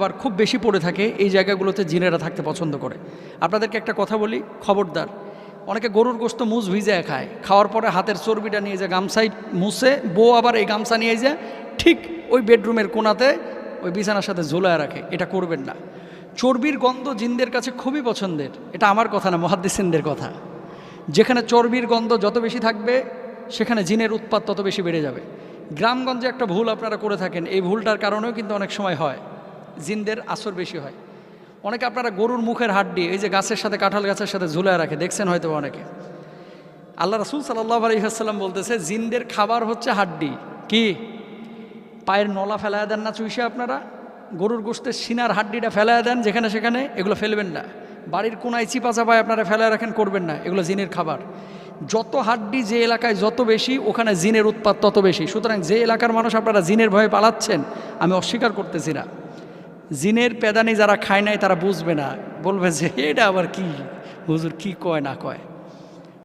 আবার খুব বেশি পড়ে থাকে এই জায়গাগুলোতে জিনেরা থাকতে পছন্দ করে। আপনাদেরকে একটা কথা বলি, খবরদার। অনেকে গরুর গোশত মুজ ভিজায় খায়, খাওয়ার পরে হাতের চর্বিটা নিয়ে যায় গামছায় মুছে, বউ আবার এই গামছা নিয়ে যায় ঠিক ওই বেডরুমের কোণাতে ওই বিছানার সাথে ঝুলায় রাখে। এটা করবেন না। চর্বির গন্ধ জিনদের কাছে খুবই পছন্দের। এটা আমার কথা না, মুহাদ্দিসিনদের কথা। যেখানে চর্বির গন্ধ যত বেশি থাকবে সেখানে জিনের উৎপাত তত বেশি বেড়ে যাবে। গ্রামগঞ্জে একটা ভুল আপনারা করে থাকেন, এই ভুলটার কারণেও কিন্তু অনেক সময় হয় জিনদের আসর বেশি হয়। অনেকে আপনারা গরুর মুখের হাড্ডি এই যে গাছের সাথে কাঁঠাল গাছের সাথে ঝুলায় রাখে, দেখছেন হয়তো অনেকে। আল্লাহ রাসূল সাল্লাল্লাহু আলাইহি ওয়াসাল্লাম বলতেছে জিনদের খাবার হচ্ছে হাড্ডি। কি পায়ের নলা ফেলায় দেন না চুইসে আপনারা? গরুর গোশতের সিনার হাড্ডিটা ফেলায় দেন যেখানে সেখানে, এগুলো ফেলবেন না। বাড়ির কোনায় চিপা চাপায় আপনারা ফেলায় রাখেন, করবেন না। এগুলো জিনের খাবার। যত হাড্ডি যে এলাকায় যত বেশি, ওখানে জিনের উৎপাত তত বেশি। সুতরাং যে এলাকার মানুষ আপনারা জিনের ভয়ে পালাচ্ছেন, আমি অস্বীকার করতেছি না। জিনের পেদানি যারা খায় নাই তারা বুঝবে না, বলবে যে এটা আবার কি হুজুর কি কয় না কয়।